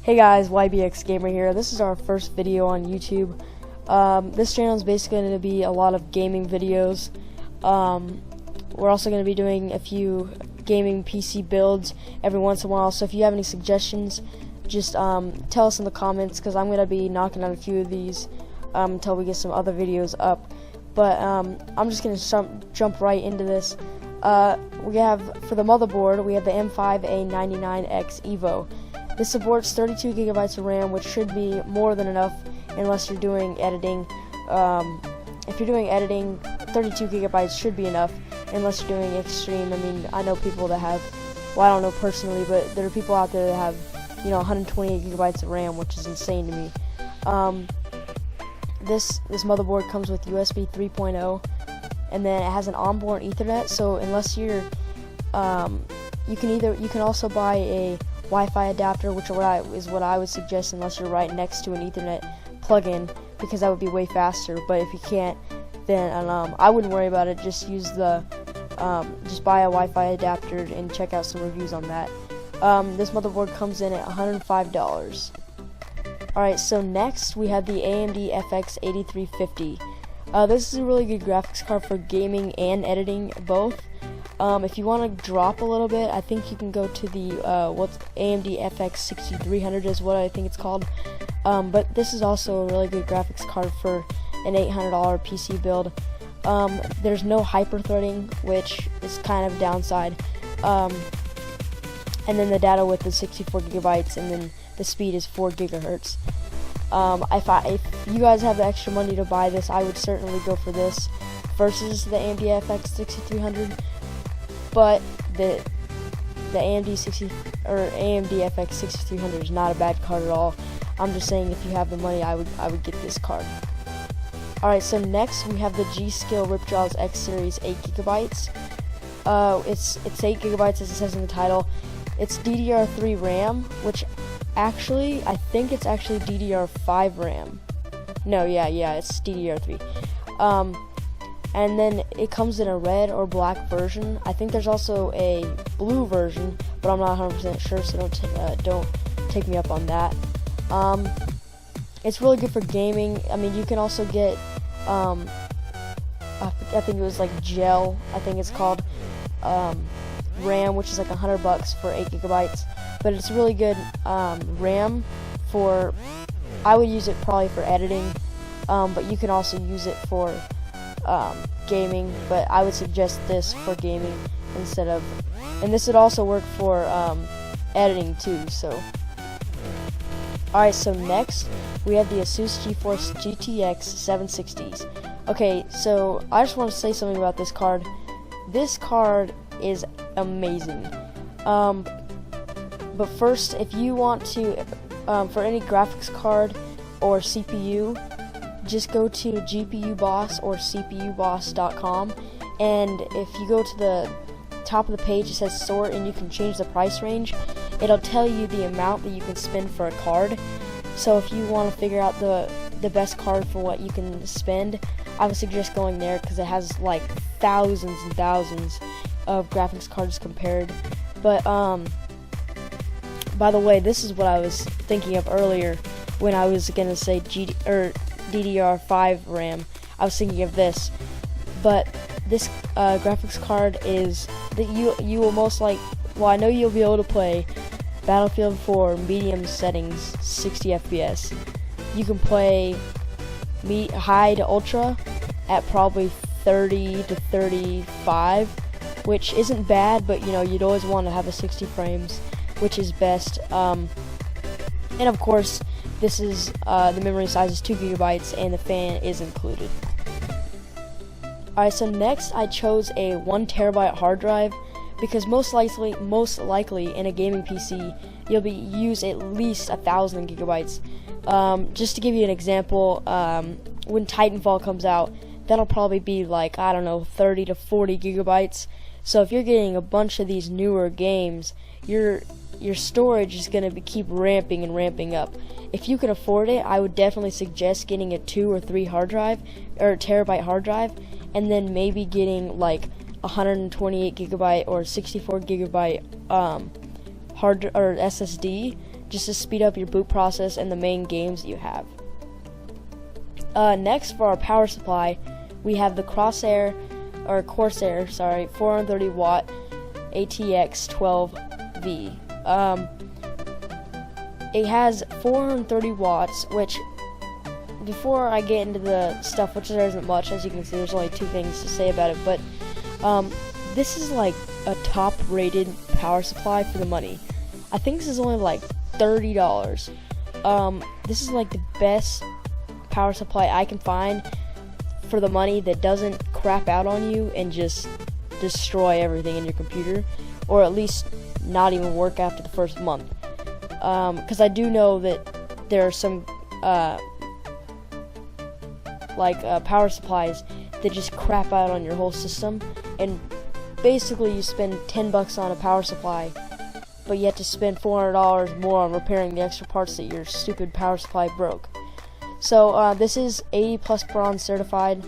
Hey guys, YBX Gamer here. This is our first video on YouTube. This channel is basically going to be a lot of gaming videos. We're also going to be doing a few gaming PC builds every once in a while. So if you have any suggestions, just tell us in the comments, because I'm going to be knocking out a few of these until we get some other videos up. But I'm just going to jump right into this. We have, for the motherboard, we have the M5A99X Evo. This supports 32 gigabytes of RAM, which should be more than enough unless you're doing editing. If you're doing editing, 32 gigabytes should be enough unless you're doing extreme. I mean, I know people that have, well, I don't know personally, but there are people out there that have, 128 gigabytes of RAM, which is insane to me. This motherboard comes with USB 3.0, and then it has an onboard Ethernet. So unless you're, you can also buy a Wi-Fi adapter, which is what I would suggest, unless you're right next to an Ethernet plug-in, because that would be way faster. But if you can't, then I wouldn't worry about it. Just use the just buy a Wi-Fi adapter and check out some reviews on that. This motherboard comes in at $105. Alright, so next we have the AMD FX 8350. This is a really good graphics card for gaming and editing both. If you want to drop a little bit, I think you can go to the what's AMD FX 6300 is what I think it's called. But this is also a really good graphics card for an $800 PC build. There's no hyper-threading, which is kind of a downside. And then the data width is 64 gigabytes, and then the speed is 4 gigahertz. If you guys have the extra money to buy this, I would certainly go for this versus the AMD FX 6300. But the AMD FX 6300 is not a bad card at all. I'm just saying, if you have the money, I would get this card. Alright, so next we have the G-Skill Ripjaws X Series 8 gigabytes. It's 8 gigabytes, as it says in the title. It's DDR3 RAM, which actually, I think it's actually DDR5 RAM. No, yeah, it's DDR3. And then it comes in a red or black version. I think there's also a blue version, but I'm not 100% sure, so don't take me up on that. It's really good for gaming. I mean, you can also get, I think it was like gel, I think it's called, RAM, which is like $100 for 8 gigabytes. But it's really good RAM for, I would use it probably for editing, but you can also use it for gaming, but I would suggest this for gaming instead of, and this would also work for editing too. So alright, so next we have the Asus GeForce GTX 760s. Okay, so I just want to say something about this card. This card is amazing. But first, if you want to, for any graphics card or CPU, just go to GPU Boss or CPUBoss.com, and if you go to the top of the page, it says sort, and you can change the price range. It'll tell you the amount that you can spend for a card. So if you want to figure out the best card for what you can spend, I would suggest going there, because it has like thousands and thousands of graphics cards compared. But by the way, this is what I was thinking of earlier when I was gonna say DDR5 RAM. I was thinking of this, but this graphics card is that you will most like. Well, I know you'll be able to play Battlefield 4 medium settings, 60 FPS. You can play high to ultra at probably 30 to 35, which isn't bad, but you'd always want to have a 60 frames, which is best. And of course, this is the memory size is 2 gigabytes, and the fan is included. Alright, so next I chose a 1 terabyte hard drive, because most likely in a gaming PC you'll use at least 1,000 gigabytes. Just to give you an example, when Titanfall comes out, that'll probably be like, I don't know, 30 to 40 gigabytes. So if you're getting a bunch of these newer games, your storage is going to keep ramping and ramping up. If you can afford it, I would definitely suggest getting a 2 or 3 hard drive, or terabyte hard drive, and then maybe getting like 128 gigabyte or 64 gigabyte hard or SSD, just to speed up your boot process and the main games that you have. Next, for our power supply, we have the Corsair 430 watt ATX 12V. It has 430 watts, which, before I get into the stuff, which there isn't much, as you can see, there's only 2 things to say about it, but this is like a top rated power supply for the money. I think this is only like $30. This is like the best power supply I can find for the money that doesn't crap out on you and just destroy everything in your computer, or at least not even work after the first month. Because I do know that there are some power supplies that just crap out on your whole system, and basically you spend $10 on a power supply, but you have to spend $400 more on repairing the extra parts that your stupid power supply broke. So this is 80+ bronze certified.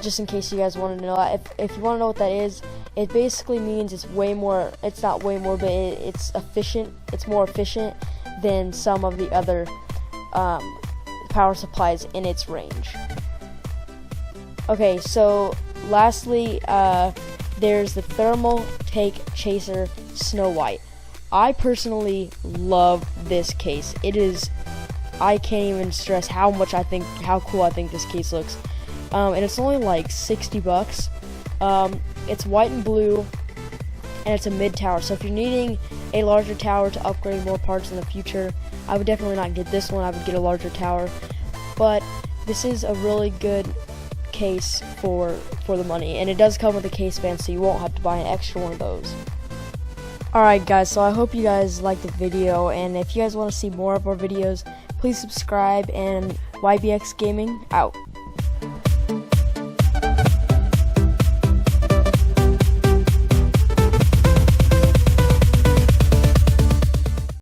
Just in case you guys wanted to know, if you want to know what that is, it basically means it's way more. It's not way more, but it's efficient. It's more efficient than some of the other power supplies in its range. Okay, so lastly, there's the Thermal Take Chaser Snow White. I personally love this case. It is, I can't even stress how cool I think this case looks. And it's only like $60. It's white and blue, and it's a mid tower. So if you're needing a larger tower to upgrade more parts in the future, I would definitely not get this one. I would get a larger tower. But this is a really good case for the money, and it does come with a case fan, so you won't have to buy an extra one of those. Alright guys, so I hope you guys liked the video, and if you guys want to see more of our videos, please subscribe, and YBX Gaming out.